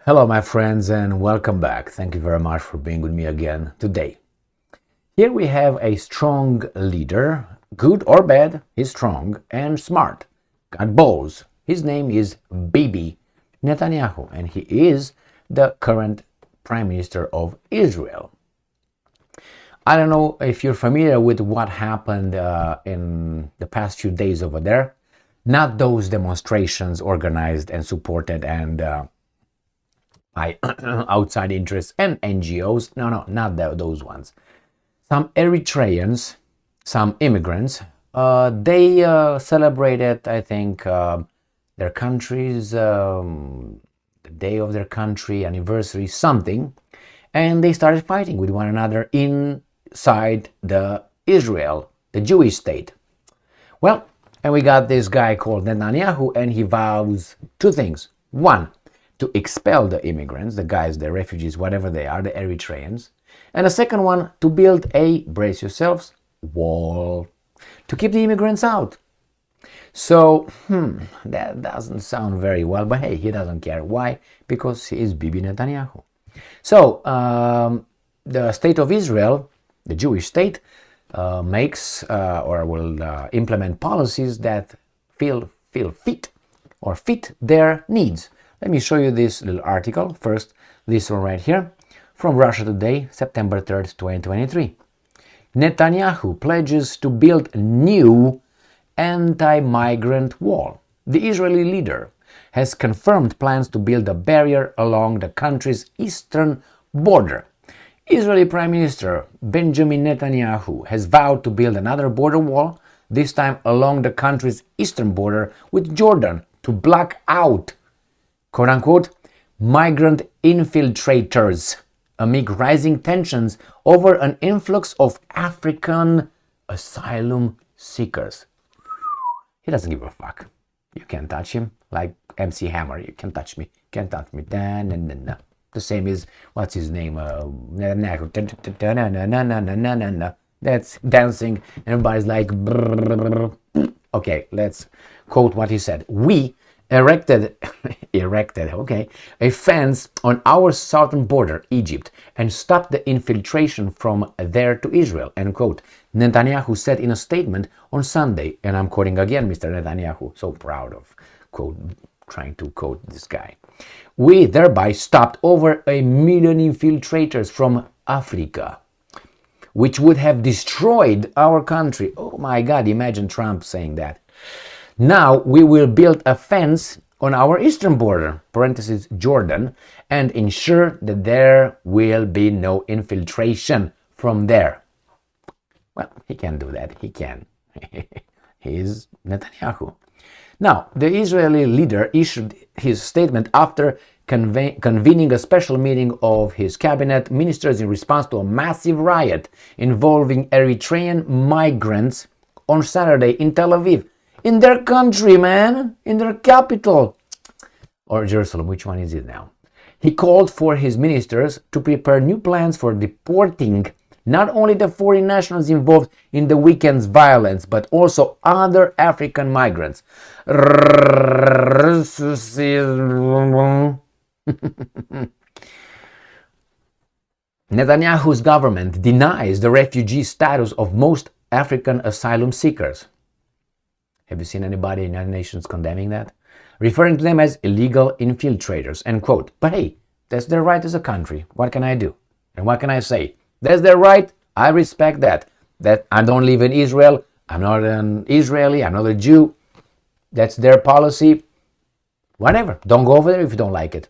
Hello, my friends, and welcome back. Thank you very much for being with me again today. Here we have a strong leader, good or bad, he's strong and smart, got balls. His name is Bibi Netanyahu, and he is the current Prime Minister of Israel. I don't know if you're familiar with what happened in the past few days over there. Not those demonstrations organized and supported and by outside interests and NGOs. No, not those ones. Some Eritreans, some immigrants, they celebrated, I think, their country's, the day of their country, anniversary, something, and they started fighting with one another inside the Israel, the Jewish state. Well, and we got this guy called Netanyahu, and he vows two things. One, to expel the immigrants, the guys, the refugees, whatever they are, the Eritreans. And the second one, to build a, brace yourselves, wall to keep the immigrants out. So, that doesn't sound very well, but hey, he doesn't care. Why? Because he is Bibi Netanyahu. So, the state of Israel, the Jewish state, makes or will implement policies that feel fit or fit their needs. Let me show you this little article. First, this one right here from Russia Today, September 3rd, 2023. Netanyahu pledges to build a new anti-migrant wall. The Israeli leader has confirmed plans to build a barrier along the country's eastern border. Israeli Prime Minister Benjamin Netanyahu has vowed to build another border wall, this time along the country's eastern border with Jordan, to block out, quote-unquote, migrant infiltrators amid rising tensions over an influx of African asylum seekers. He doesn't give a fuck. You can't touch him like MC Hammer. You can't touch me. Can't touch me. No. The same is, what's his name? That's dancing. Everybody's like, okay, let's quote what he said. We erected a fence on our southern border, Egypt, and stopped the infiltration from there to Israel, end quote. Netanyahu said in a statement on Sunday, and I'm quoting again Mr. Netanyahu, so proud of trying to quote this guy. We thereby stopped over 1 million infiltrators from Africa, which would have destroyed our country. Oh my God, imagine Trump saying that. Now we will build a fence on our eastern border, parentheses Jordan, and ensure that there will be no infiltration from there. Well, he can do that. He can. He is Netanyahu. Now, the Israeli leader issued his statement after convening a special meeting of his cabinet ministers in response to a massive riot involving Eritrean migrants on Saturday in Tel Aviv. In their country, man, in their capital, or Jerusalem, which one is it now? He called for his ministers to prepare new plans for deporting not only the foreign nationals involved in the weekend's violence, but also other African migrants. Netanyahu's government denies the refugee status of most African asylum seekers. Have you seen anybody in the United Nations condemning that? Referring to them as illegal infiltrators, end quote. But hey, that's their right as a country. What can I do? And what can I say? That's their right. I respect that. That I don't live in Israel. I'm not an Israeli. I'm not a Jew. That's their policy. Whatever. Don't go over there if you don't like it.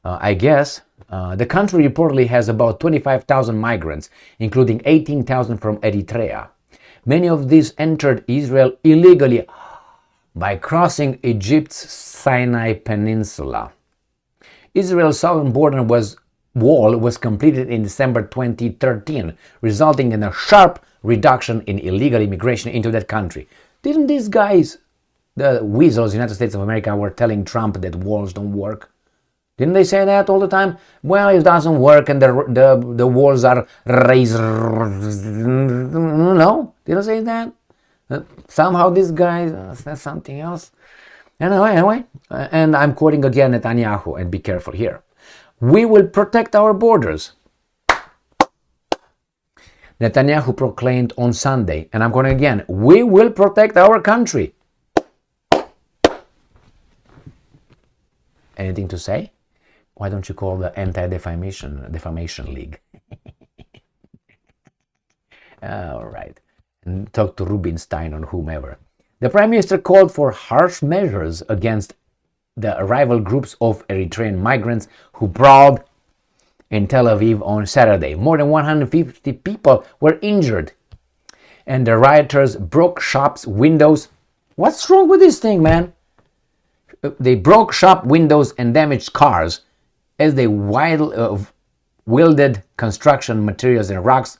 I guess the country reportedly has about 25,000 migrants, including 18,000 from Eritrea. Many of these entered Israel illegally by crossing Egypt's Sinai Peninsula. Israel's southern border wall was completed in December 2013, resulting in a sharp reduction in illegal immigration into that country. Didn't these guys, the weasels, United States of America, were telling Trump that walls don't work? Didn't they say that all the time? Well, it doesn't work and the walls are raised. No, didn't say that. Somehow this guy says something else. Anyway, and I'm quoting again Netanyahu, and be careful here. We will protect our borders. Netanyahu proclaimed on Sunday, and I'm going again, we will protect our country. Anything to say? Why don't you call the Anti-Defamation League? All right. And talk to Rubinstein or whomever. The Prime Minister called for harsh measures against the rival groups of Eritrean migrants who brawled in Tel Aviv on Saturday. More than 150 people were injured, and the rioters broke shops' windows. What's wrong with this thing, man? They broke shop windows and damaged cars as they wielded construction materials and rocks.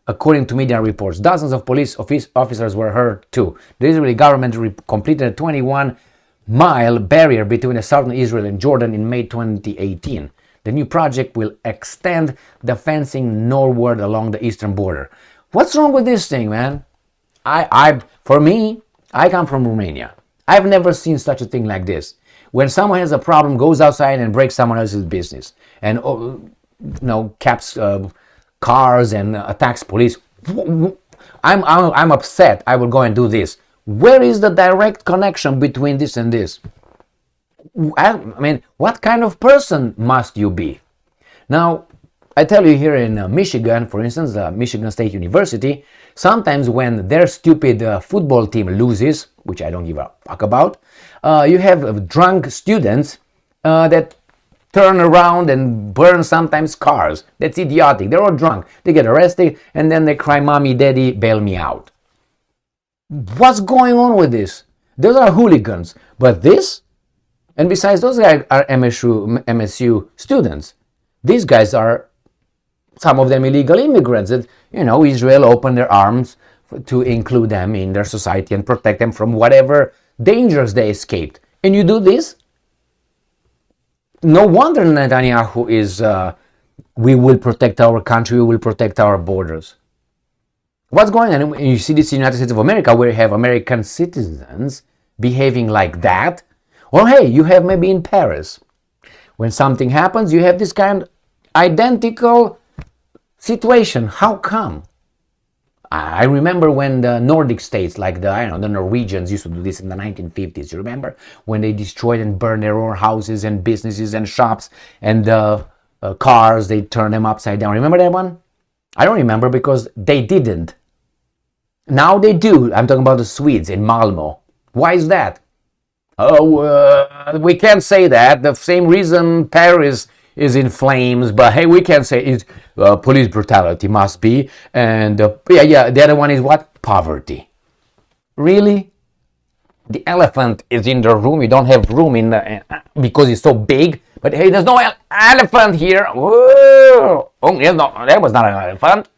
According to media reports, dozens of police officers were hurt too. The Israeli government completed a 21-mile barrier between southern Israel and Jordan in May 2018. The new project will extend the fencing northward along the eastern border. What's wrong with this thing, man? For me, I come from Romania. I've never seen such a thing like this. When someone has a problem, goes outside and breaks someone else's business, and caps cars and attacks police. I'm upset. I will go and do this. Where is the direct connection between this and this? I mean, what kind of person must you be? Now, I tell you here in Michigan, for instance, Michigan State University, sometimes when their stupid football team loses, which I don't give a fuck about, you have drunk students that turn around and burn sometimes cars. That's idiotic. They're all drunk. They get arrested and then they cry, "Mommy, Daddy, bail me out." What's going on with this? Those are hooligans. But this? And besides, those guys are MSU students. These guys are, some of them, illegal immigrants that, Israel opened their arms to include them in their society and protect them from whatever dangers they escaped. And you do this? No wonder Netanyahu is, we will protect our country, we will protect our borders. What's going on? And you see this in the United States of America, where you have American citizens behaving like that. Or hey, you have maybe in Paris, when something happens, you have this kind of identical situation. How come? I remember when the Nordic states, like the Norwegians, used to do this in the 1950s. You remember when they destroyed and burned their own houses and businesses and shops and cars? They turned them upside down. Remember that one? I don't remember because they didn't. Now they do. I'm talking about the Swedes in Malmo. Why is that? We can't say that. The same reason Paris is in flames, but hey, we can't say it's police brutality must be. And the other one is what? Poverty. Really? The elephant is in the room. You don't have room in because it's so big. But hey, there's no elephant here. Whoa! Oh, that was not an elephant.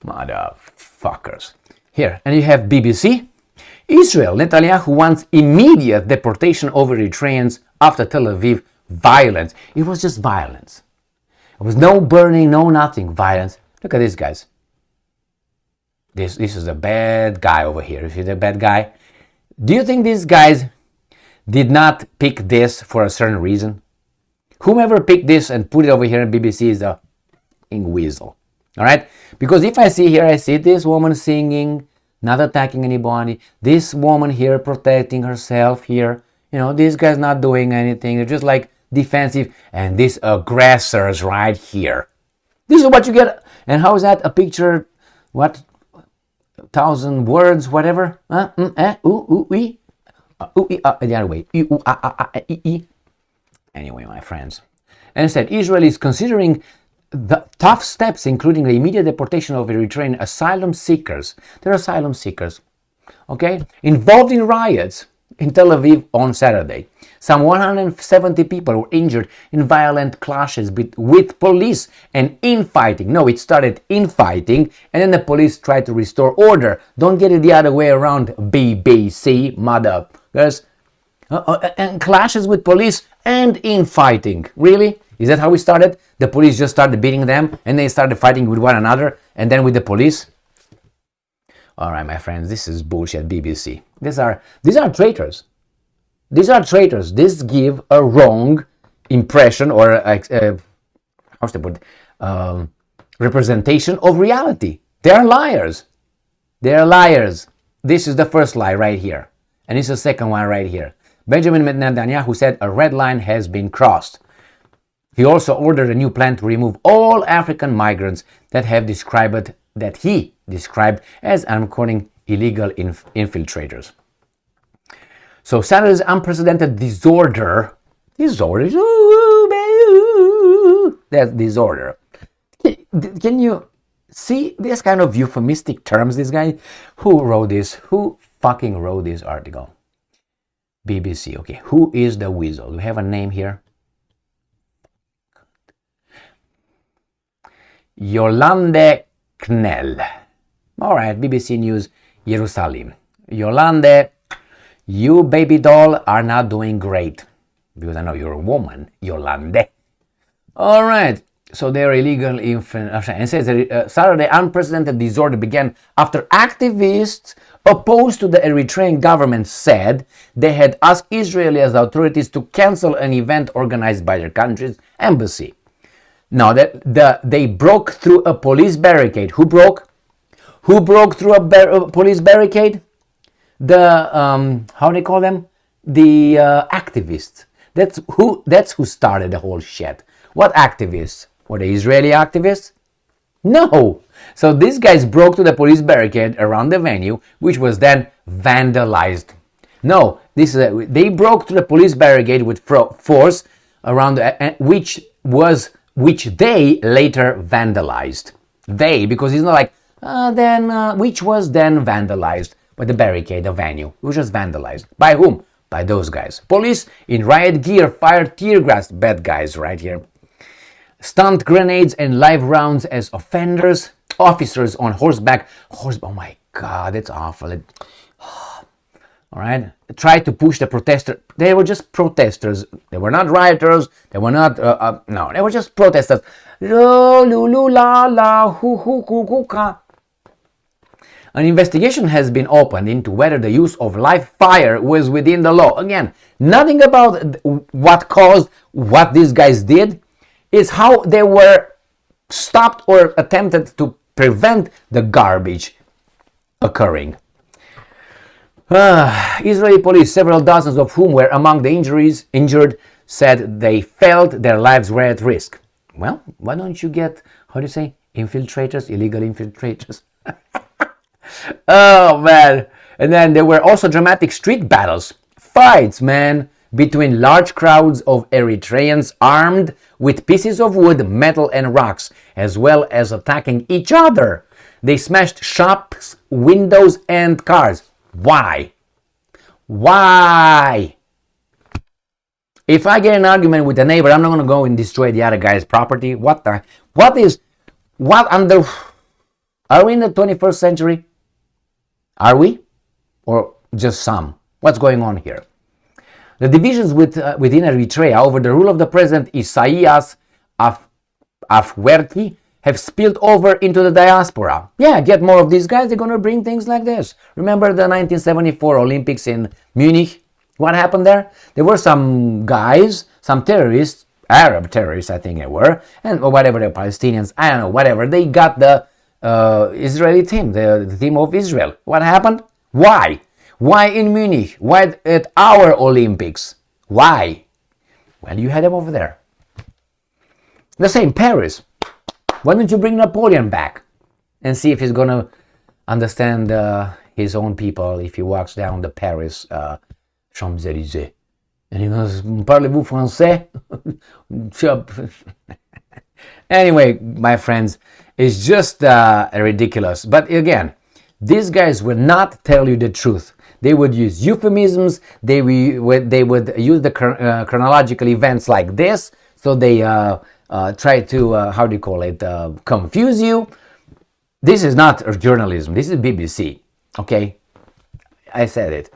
Motherfuckers. Here, and you have BBC. Israel, Netanyahu wants immediate deportation of Eritreans after Tel Aviv violence. It was just violence. There was no burning, no nothing. Violence. Look at these guys. This is a bad guy over here. You see the bad guy? Do you think these guys did not pick this for a certain reason? Whomever picked this and put it over here in BBC is a weasel. All right? Because if I see this woman singing, not attacking anybody, this woman here protecting herself here, this guy's not doing anything, they're just like defensive, and these aggressors right here. This is what you get. And how is that a picture? What? 1,000 words, whatever? The other way. Anyway, my friends. And it said Israel is considering the tough steps, including the immediate deportation of Eritrean asylum seekers. They're asylum seekers, okay? Involved in riots in Tel Aviv on Saturday. Some 170 people were injured in violent clashes with police and infighting. No, it started infighting, and then the police tried to restore order. Don't get it the other way around, BBC, motherfuckers. And clashes with police and infighting. Really? Is that how we started? The police just started beating them, and they started fighting with one another, and then with the police? All right, my friends, this is bullshit, BBC. These are traitors. These are traitors. This give a wrong impression or how's the word, representation of reality. They're liars. They're liars. This is the first lie right here. And this is the second one right here. Benjamin Netanyahu said a red line has been crossed. He also ordered a new plan to remove all African migrants that he described as, I'm quoting, illegal infiltrators. So Saturday's unprecedented disorder, that's disorder. Can you see this kind of euphemistic terms, this guy? Who wrote this? Who fucking wrote this article? BBC, okay. Who is the weasel? Do we have a name here? Yolande Knell. All right, BBC News, Jerusalem. Yolande, you baby doll are not doing great. Because I know you're a woman, Yolande. All right, so they're illegal and it says Saturday unprecedented disorder began after activists opposed to the Eritrean government said they had asked Israeli authorities to cancel an event organized by their country's embassy. Now that they broke through a police barricade. Who broke? Who broke through a police barricade? The how do they call them? The activists. That's who started the whole shit. What activists? Were the Israeli activists? No. So these guys broke to the police barricade around the venue, which was then vandalized. No, they broke to the police barricade with force around which they later vandalized. Because it's not like which was then vandalized, but the barricade, the venue, it was just vandalized. By whom? By those guys. Police in riot gear fired tear gas, bad guys right here. Stunned grenades and live rounds as offenders. Officers on horseback. Oh my God, it's awful. All right. Tried to push the protesters. They were just protesters. They were not rioters. They were not, no, they were just protesters. An investigation has been opened into whether the use of live fire was within the law. Again, nothing about what caused what these guys did. Is how they were stopped or attempted to prevent the garbage occurring. Israeli police, several dozens of whom were among the injured, said they felt their lives were at risk. Well, why don't you get, how do you say, infiltrators, illegal infiltrators? Oh, man. And then there were also dramatic street battles, fights, man, between large crowds of Eritreans armed with pieces of wood, metal, and rocks, as well as attacking each other. They smashed shops, windows, and cars. Why? Why? If I get an argument with a neighbor, I'm not going to go and destroy the other guy's property. Are we in the 21st century? Are we? Or just some? What's going on here? The divisions within Eritrea over the rule of the president Isaias Afwerki have spilled over into the diaspora. Yeah, get more of these guys, they're going to bring things like this. Remember the 1974 Olympics in Munich? What happened there? There were some guys, some terrorists, Arab terrorists I think they were, and whatever, they're Palestinians, I don't know, whatever. They got the Israeli team, the team of Israel. What happened? Why? Why in Munich? Why at our Olympics? Why? Well, you had them over there. The same, Paris. Why don't you bring Napoleon back and see if he's going to understand his own people if he walks down the Paris Champs-Élysées? And he goes, parlez-vous français? Anyway, my friends, it's just ridiculous. But again, these guys will not tell you the truth. They would use euphemisms. They would use the chronological events like this. So they try to, confuse you. This is not journalism. This is BBC. Okay? I said it.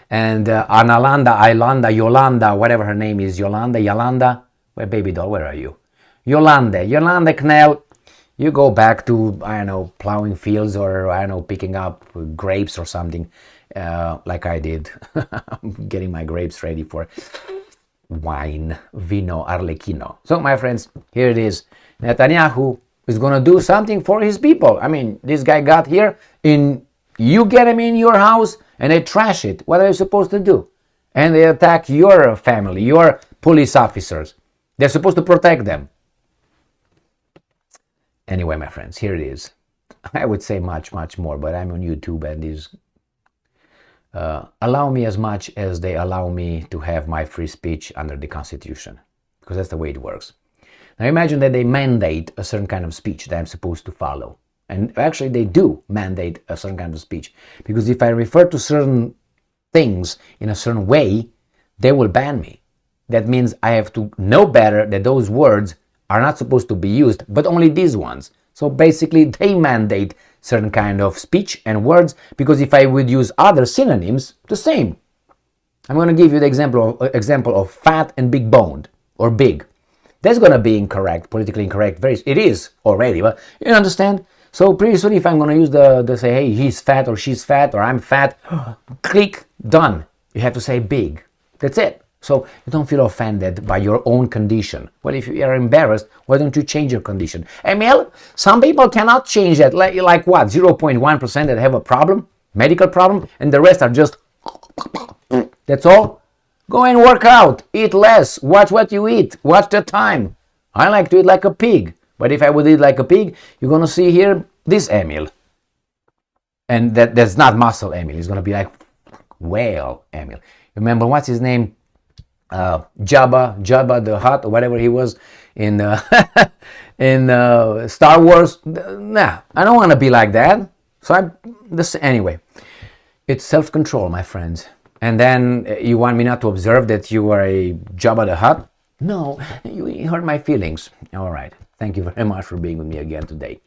And Yolanda, whatever her name is, Yolanda, where baby doll, where are you? Yolanda Knell, you go back to, I don't know, plowing fields or, I don't know, picking up grapes or something. Like I did, getting my grapes ready for wine, vino, arlecchino. So, my friends, here it is. Netanyahu is going to do something for his people. I mean, this guy got here, you get him in your house, and they trash it. What are you supposed to do? And they attack your family, your police officers. They're supposed to protect them. Anyway, my friends, here it is. I would say much, much more, but I'm on YouTube, and these allow me as much as they allow me to have my free speech under the Constitution, because that's the way it works. Now imagine that they mandate a certain kind of speech that I'm supposed to follow. And actually they do mandate a certain kind of speech, because if I refer to certain things in a certain way, they will ban me. That means I have to know better that those words are not supposed to be used, but only these ones. So basically they mandate certain kind of speech and words, because if I would use other synonyms, the same. I'm going to give you the example of fat and big boned, or big. That's going to be incorrect, politically incorrect. It is already, but you understand? So pretty soon if I'm going to use the say, hey, he's fat or she's fat or I'm fat, click, done. You have to say big. That's it. So you don't feel offended by your own condition. Well, if you are embarrassed, why don't you change your condition? Emil, some people cannot change that. Like what? 0.1% that have a problem, medical problem, and the rest are just, that's all? Go and work out, eat less, watch what you eat, watch the time. I like to eat like a pig, but if I would eat like a pig, you're going to see here this Emil. And that's not muscle Emil, it's going to be like whale Emil. Remember, what's his name? Jabba the Hutt, or whatever he was in Star Wars. Nah, I don't want to be like that. So anyway, it's self-control, my friends. And then you want me not to observe that you are a Jabba the Hutt? No, you hurt my feelings. All right. Thank you very much for being with me again today.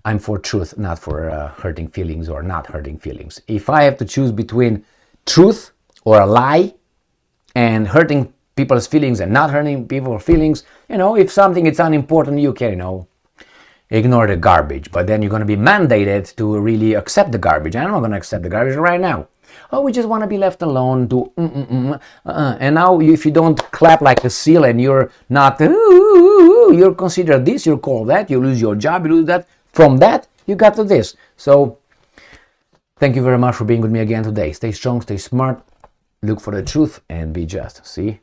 I'm for truth, not for hurting feelings or not hurting feelings. If I have to choose between truth or a lie and hurting people's feelings and not hurting people's feelings, if something is unimportant, you can, ignore the garbage. But then you're going to be mandated to really accept the garbage. I'm not going to accept the garbage right now. Oh, we just want to be left alone to and now if you don't clap like a seal and you're not, you're considered this, you're called that, you lose your job, you lose that. From that, you got to this. So, thank you very much for being with me again today. Stay strong, stay smart, look for the truth, and be just. See?